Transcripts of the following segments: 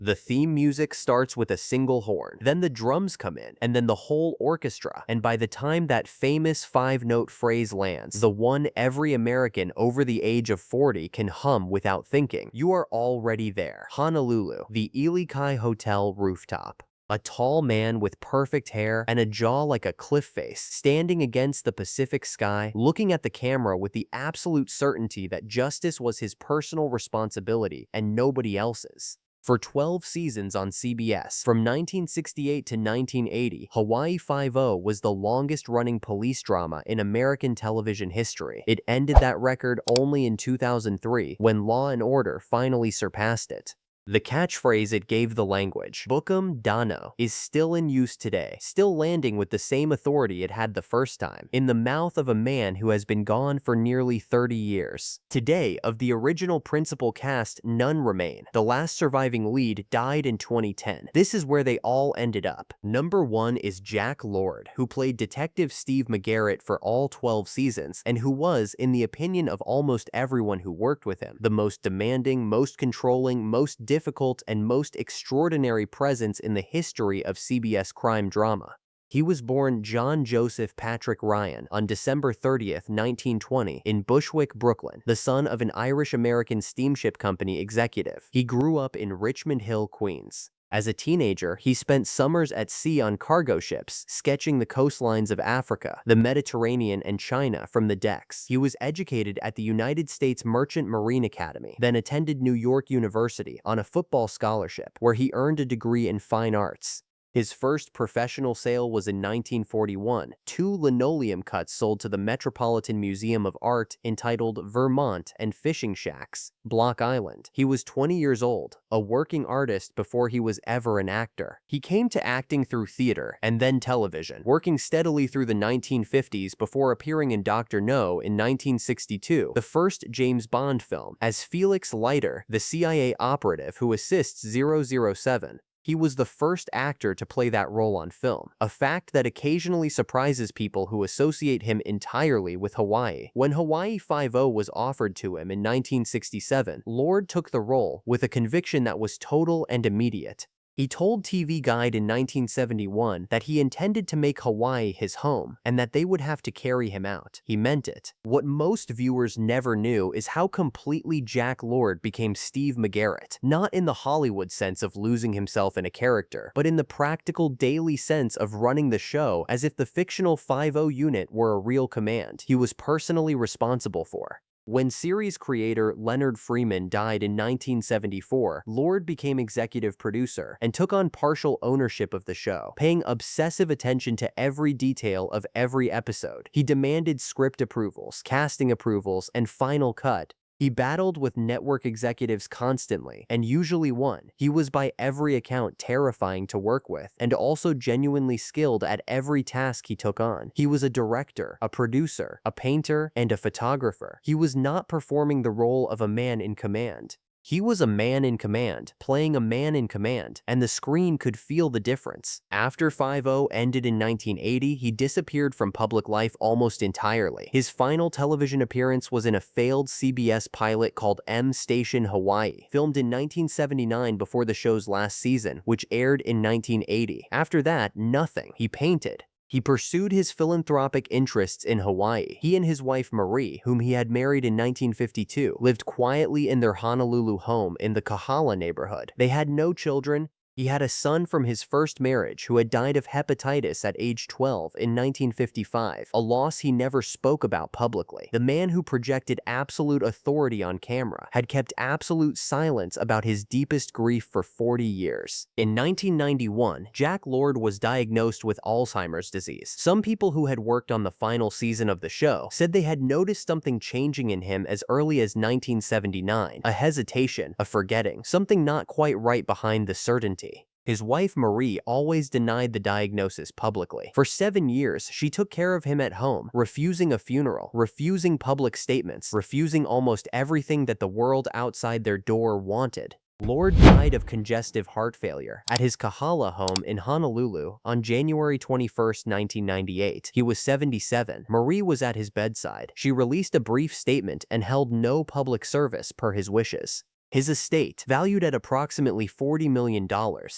The theme music starts with a single horn, then the drums come in, and then the whole orchestra, and by the time that famous five-note phrase lands, the one every American over the age of 40 can hum without thinking, you are already there. Honolulu, the Ili Kai Hotel rooftop. A tall man with perfect hair and a jaw like a cliff face, standing against the Pacific sky, looking at the camera with the absolute certainty that justice was his personal responsibility and nobody else's. For 12 seasons on CBS, from 1968 to 1980, Hawaii Five-0 was the longest-running police drama in American television history. It ended that record only in 2003, when Law and Order finally surpassed it. The catchphrase it gave the language, "Bookum Danno," is still in use today, still landing with the same authority it had the first time, in the mouth of a man who has been gone for nearly 30 years. Today, of the original principal cast, none remain. The last surviving lead died in 2010. This is where they all ended up. Number 1 is Jack Lord, who played Detective Steve McGarrett for all 12 seasons, and who was, in the opinion of almost everyone who worked with him, the most demanding, most controlling, most difficult, and most extraordinary presence in the history of CBS crime drama. He was born John Joseph Patrick Ryan on December 30th, 1920, in Bushwick, Brooklyn, the son of an Irish-American steamship company executive. He grew up in Richmond Hill, Queens. As a teenager, he spent summers at sea on cargo ships, sketching the coastlines of Africa, the Mediterranean, and China from the decks. He was educated at the United States Merchant Marine Academy, then attended New York University on a football scholarship, where he earned a degree in fine arts. His first professional sale was in 1941, 2 linoleum cuts sold to the Metropolitan Museum of Art entitled Vermont and Fishing Shacks, Block Island. He was 20 years old, a working artist before he was ever an actor. He came to acting through theater and then television, working steadily through the 1950s before appearing in Dr. No in 1962, the first James Bond film, as Felix Leiter, the CIA operative who assists 007. He was the first actor to play that role on film, a fact that occasionally surprises people who associate him entirely with Hawaii. When Hawaii Five-0 was offered to him in 1967, Lord took the role with a conviction that was total and immediate. He told TV Guide in 1971 that he intended to make Hawaii his home and that they would have to carry him out. He meant it. What most viewers never knew is how completely Jack Lord became Steve McGarrett, not in the Hollywood sense of losing himself in a character, but in the practical daily sense of running the show as if the fictional Five-0 unit were a real command he was personally responsible for. When series creator Leonard Freeman died in 1974, Lord became executive producer and took on partial ownership of the show, paying obsessive attention to every detail of every episode. He demanded script approvals, casting approvals, and final cut. He battled with network executives constantly, and usually won. He was by every account terrifying to work with, and also genuinely skilled at every task he took on. He was a director, a producer, a painter, and a photographer. He was not performing the role of a man in command. He was a man in command, playing a man in command, and the screen could feel the difference. After Five-0 ended in 1980, he disappeared from public life almost entirely. His final television appearance was in a failed CBS pilot called M Station Hawaii, filmed in 1979 before the show's last season, which aired in 1980. After that, nothing. He painted. He pursued his philanthropic interests in Hawaii. He and his wife Marie, whom he had married in 1952, lived quietly in their Honolulu home in the Kahala neighborhood. They had no children. He had a son from his first marriage who had died of hepatitis at age 12 in 1955, a loss he never spoke about publicly. The man who projected absolute authority on camera had kept absolute silence about his deepest grief for 40 years. In 1991, Jack Lord was diagnosed with Alzheimer's disease. Some people who had worked on the final season of the show said they had noticed something changing in him as early as 1979, a hesitation, a forgetting, something not quite right behind the certainty. His wife Marie always denied the diagnosis publicly. For 7 years, she took care of him at home, refusing a funeral, refusing public statements, refusing almost everything that the world outside their door wanted. Lord died of congestive heart failure at his Kahala home in Honolulu on January 21, 1998. He was 77. Marie was at his bedside. She released a brief statement and held no public service per his wishes. His estate, valued at approximately $40 million,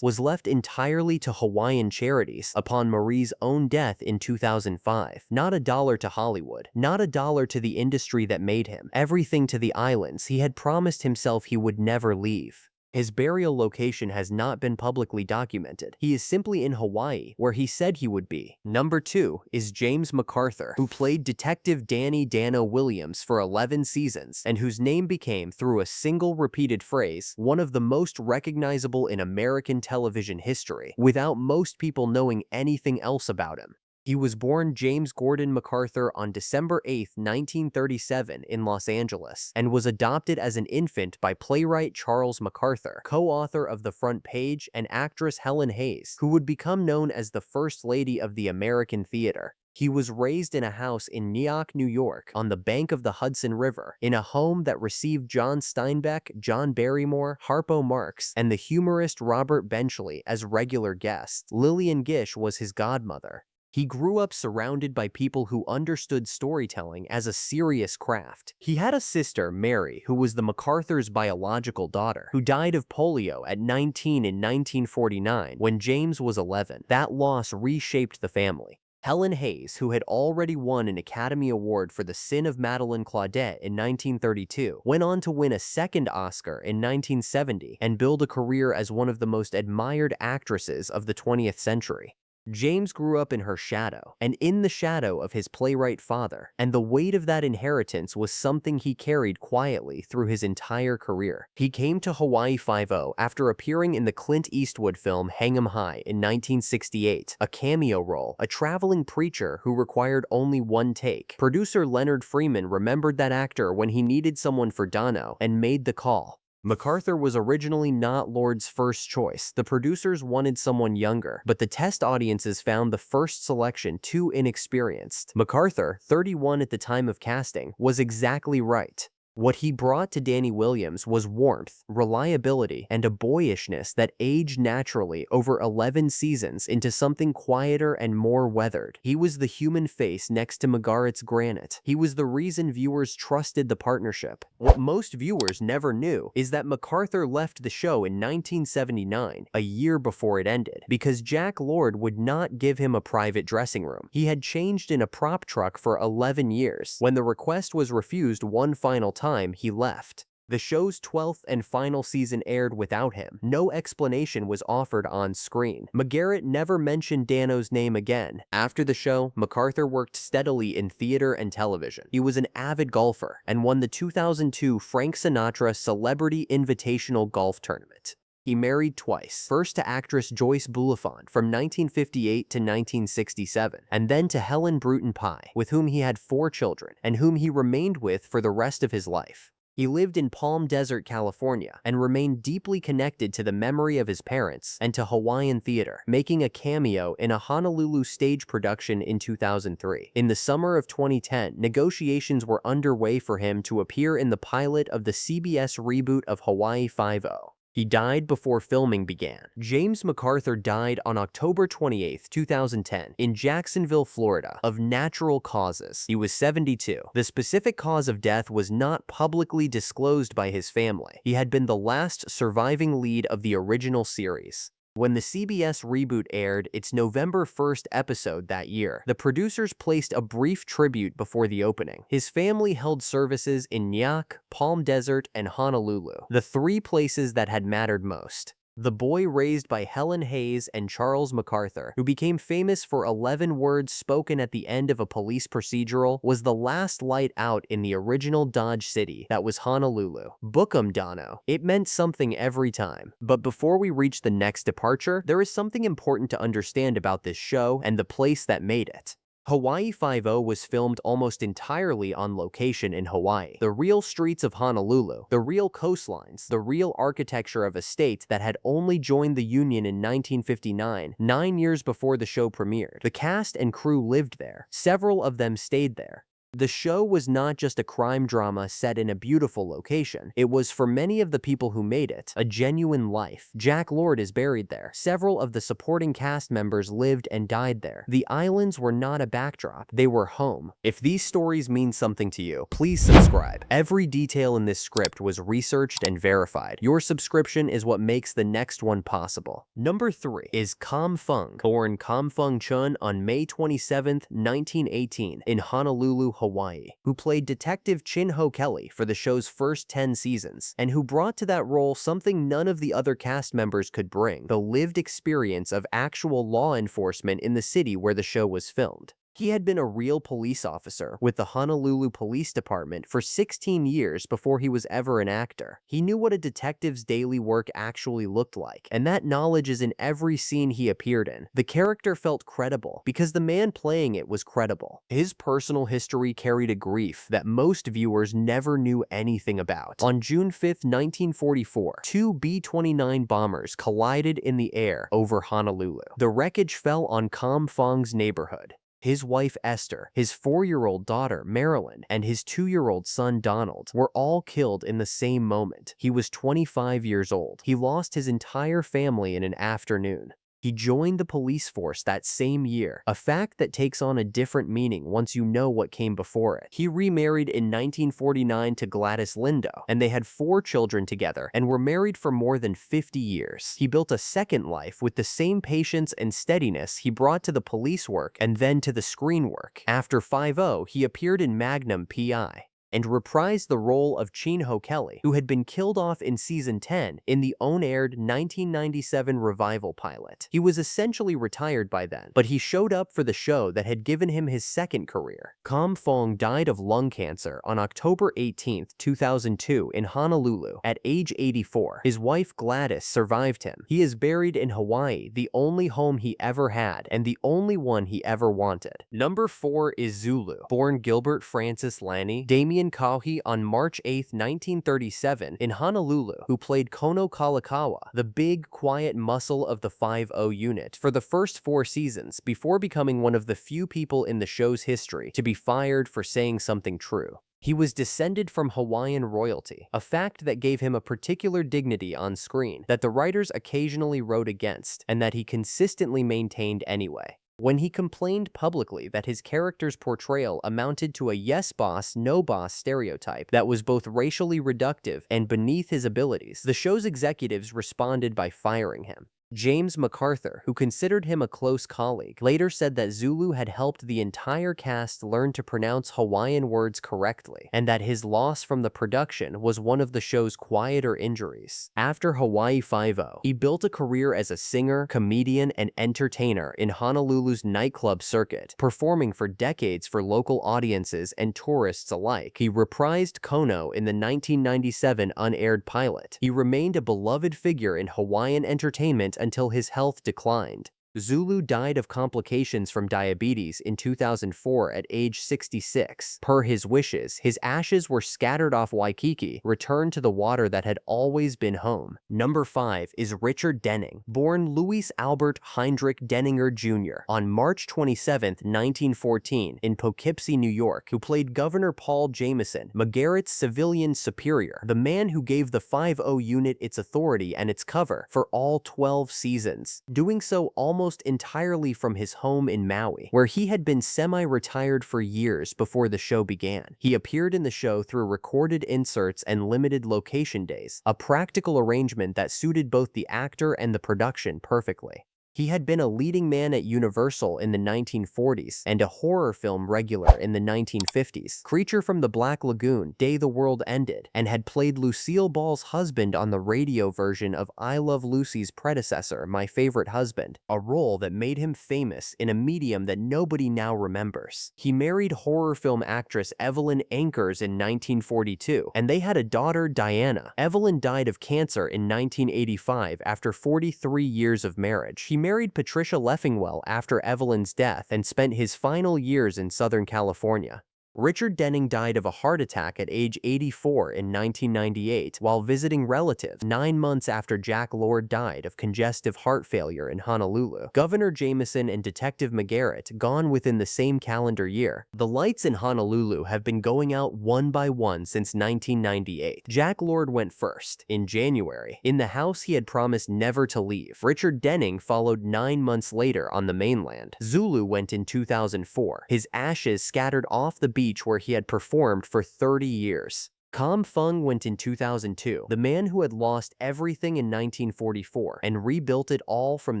was left entirely to Hawaiian charities upon Marie's own death in 2005. Not a dollar to Hollywood, not a dollar to the industry that made him, everything to the islands he had promised himself he would never leave. His burial location has not been publicly documented. He is simply in Hawaii, where he said he would be. Number 2 is James MacArthur, who played Detective Danno Williams for 11 seasons, and whose name became, through a single repeated phrase, one of the most recognizable in American television history, without most people knowing anything else about him. He was born James Gordon MacArthur on December 8, 1937 in Los Angeles, and was adopted as an infant by playwright Charles MacArthur, co-author of The Front Page, and actress Helen Hayes, who would become known as the First Lady of the American Theater. He was raised in a house in Nyack, New York, on the bank of the Hudson River, in a home that received John Steinbeck, John Barrymore, Harpo Marx, and the humorist Robert Benchley as regular guests. Lillian Gish was his godmother. He grew up surrounded by people who understood storytelling as a serious craft. He had a sister, Mary, who was the MacArthur's biological daughter, who died of polio at 19 in 1949 when James was 11. That loss reshaped the family. Helen Hayes, who had already won an Academy Award for The Sin of Madeleine Claudette in 1932, went on to win a second Oscar in 1970 and build a career as one of the most admired actresses of the 20th century. James grew up in her shadow, and in the shadow of his playwright father, and the weight of that inheritance was something he carried quietly through his entire career. He came to Hawaii Five-0 after appearing in the Clint Eastwood film Hang 'em High in 1968, a cameo role, a traveling preacher who required only one take. Producer Leonard Freeman remembered that actor when he needed someone for Danno and made the call. MacArthur was originally not Lord's first choice. The producers wanted someone younger, but the test audiences found the first selection too inexperienced. MacArthur, 31 at the time of casting, was exactly right. What he brought to Danny Williams was warmth, reliability, and a boyishness that aged naturally over 11 seasons into something quieter and more weathered. He was the human face next to McGarrett's granite. He was the reason viewers trusted the partnership. What most viewers never knew is that MacArthur left the show in 1979, a year before it ended, because Jack Lord would not give him a private dressing room. He had changed in a prop truck for 11 years. When the request was refused one final time, he left. The show's 12th and final season aired without him. No explanation was offered on screen. McGarrett never mentioned Danno's name again. After the show, MacArthur worked steadily in theater and television. He was an avid golfer and won the 2002 Frank Sinatra Celebrity Invitational Golf Tournament. He married twice, first to actress Joyce Bulifant from 1958 to 1967, and then to Helen Bruton Pye, with whom he had 4 children, and whom he remained with for the rest of his life. He lived in Palm Desert, California, and remained deeply connected to the memory of his parents and to Hawaiian theater, making a cameo in a Honolulu stage production in 2003. In the summer of 2010, negotiations were underway for him to appear in the pilot of the CBS reboot of Hawaii Five-0. He died before filming began. James MacArthur died on October 28, 2010, in Jacksonville, Florida, of natural causes. He was 72. The specific cause of death was not publicly disclosed by his family. He had been the last surviving lead of the original series. When the CBS reboot aired its November 1st episode that year, the producers placed a brief tribute before the opening. His family held services in Nyack, Palm Desert, and Honolulu, the 3 places that had mattered most. The boy raised by Helen Hayes and Charles MacArthur, who became famous for 11 words spoken at the end of a police procedural, was the last light out in the original Dodge City that was Honolulu. Book 'em, Danno. It meant something every time. But before we reach the next departure, there is something important to understand about this show and the place that made it. Hawaii Five-0 was filmed almost entirely on location in Hawaii. The real streets of Honolulu, the real coastlines, the real architecture of a state that had only joined the Union in 1959, 9 years before the show premiered. The cast and crew lived there. Several of them stayed there. The show was not just a crime drama set in a beautiful location. It was, for many of the people who made it, a genuine life. Jack Lord is buried there. Several of the supporting cast members lived and died there. The islands were not a backdrop. They were home. If these stories mean something to you, please subscribe. Every detail in this script was researched and verified. Your subscription is what makes the next one possible. Number 3 is Kam Fong, born Kam Fong Chun on May 27, 1918, in Honolulu, Hawaii, who played Detective Chin Ho Kelly for the show's first 10 seasons, and who brought to that role something none of the other cast members could bring: the lived experience of actual law enforcement in the city where the show was filmed. He had been a real police officer with the Honolulu Police Department for 16 years before he was ever an actor. He knew what a detective's daily work actually looked like, and that knowledge is in every scene he appeared in. The character felt credible because the man playing it was credible. His personal history carried a grief that most viewers never knew anything about. On June 5, 1944, two B-29 bombers collided in the air over Honolulu. The wreckage fell on Kam Fong's neighborhood. His wife Esther, his 4-year-old daughter Marilyn, and his 2-year-old son Donald were all killed in the same moment. He was 25 years old. He lost his entire family in an afternoon. He joined the police force that same year, a fact that takes on a different meaning once you know what came before it. He remarried in 1949 to Gladys Lindo, and they had 4 children together and were married for more than 50 years. He built a second life with the same patience and steadiness he brought to the police work and then to the screen work. After 5-0, he appeared in Magnum P.I. and reprised the role of Chin Ho Kelly, who had been killed off in season 10 in the on-aired 1997 revival pilot. He was essentially retired by then, but he showed up for the show that had given him his second career. Kam Fong died of lung cancer on October 18, 2002 in Honolulu at age 84. His wife Gladys survived him. He is buried in Hawaii, the only home he ever had and the only one he ever wanted. Number 4 is Zulu, born Gilbert Francis Lanny Damien Kauhi on March 8, 1937 in Honolulu, who played Kono Kalakaua, the big, quiet muscle of the 5-0 unit, for the first 4 seasons before becoming one of the few people in the show's history to be fired for saying something true. He was descended from Hawaiian royalty, a fact that gave him a particular dignity on screen that the writers occasionally wrote against, and that he consistently maintained anyway. When he complained publicly that his character's portrayal amounted to a yes boss, no boss stereotype that was both racially reductive and beneath his abilities, the show's executives responded by firing him. James MacArthur, who considered him a close colleague, later said that Zulu had helped the entire cast learn to pronounce Hawaiian words correctly, and that his loss from the production was one of the show's quieter injuries. After Hawaii 5-0, he built a career as a singer, comedian, and entertainer in Honolulu's nightclub circuit, performing for decades for local audiences and tourists alike. He reprised Kono in the 1997 unaired pilot. He remained a beloved figure in Hawaiian entertainment until his health declined. Zulu died of complications from diabetes in 2004 at age 66. Per his wishes, his ashes were scattered off Waikiki, returned to the water that had always been home. Number 5 is Richard Denning, born Louis Albert Heinrich Denninger Jr. on March 27, 1914 in Poughkeepsie, New York, who played Governor Paul Jameson, McGarrett's civilian superior, the man who gave the 5-0 unit its authority and its cover for all 12 seasons, doing so almost entirely from his home in Maui, where he had been semi-retired for years before the show began. He appeared in the show through recorded inserts and limited location days, a practical arrangement that suited both the actor and the production perfectly. He had been a leading man at Universal in the 1940s and a horror film regular in the 1950s, Creature from the Black Lagoon, Day the World Ended, and had played Lucille Ball's husband on the radio version of I Love Lucy's predecessor, My Favorite Husband, a role that made him famous in a medium that nobody now remembers. He married horror film actress Evelyn Ankers in 1942, and they had a daughter, Diana. Evelyn died of cancer in 1985 after 43 years of marriage. He married Patricia Leffingwell after Evelyn's death and spent his final years in Southern California. Richard Denning died of a heart attack at age 84 in 1998 while visiting relatives 9 months after Jack Lord died of congestive heart failure in Honolulu. Governor Jameson and Detective McGarrett gone within the same calendar year. The lights in Honolulu have been going out one by one since 1998. Jack Lord went first, in January, in the house he had promised never to leave. Richard Denning followed 9 months later on the mainland. Zulu went in 2004, his ashes scattered off the beach where he had performed for 30 years. Kam Fong went in 2002, the man who had lost everything in 1944 and rebuilt it all from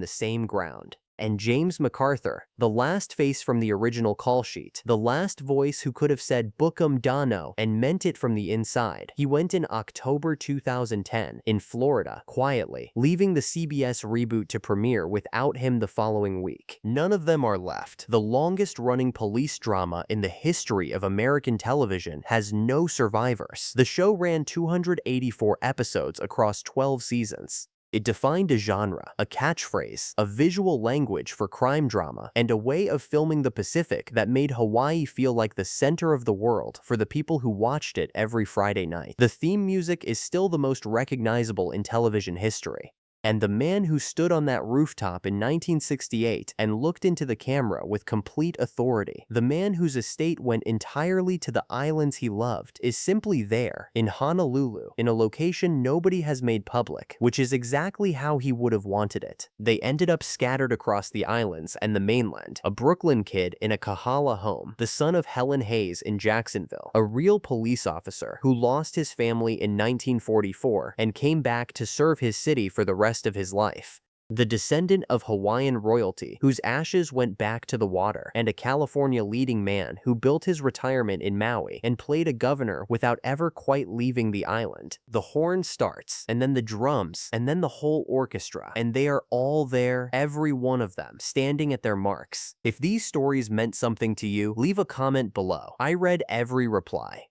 the same ground. And James MacArthur, the last face from the original call sheet, the last voice who could have said "Bookum Danno" and meant it from the inside. He went in October 2010 in Florida, quietly, leaving the CBS reboot to premiere without him the following week. None of them are left. The longest-running police drama in the history of American television has no survivors. The show ran 284 episodes across 12 seasons. It defined a genre, a catchphrase, a visual language for crime drama, and a way of filming the Pacific that made Hawaii feel like the center of the world for the people who watched it every Friday night. The theme music is still the most recognizable in television history. And the man who stood on that rooftop in 1968 and looked into the camera with complete authority, the man whose estate went entirely to the islands he loved, is simply there, in Honolulu, in a location nobody has made public, which is exactly how he would have wanted it. They ended up scattered across the islands and the mainland, a Brooklyn kid in a Kahala home, the son of Helen Hayes in Jacksonville, a real police officer who lost his family in 1944 and came back to serve his city for the rest of his life. The descendant of Hawaiian royalty whose ashes went back to the water, and a California leading man who built his retirement in Maui and played a governor without ever quite leaving the island. The horn starts, and then the drums, and then the whole orchestra, and they are all there, every one of them, standing at their marks. If these stories meant something to you, leave a comment below. I read every reply.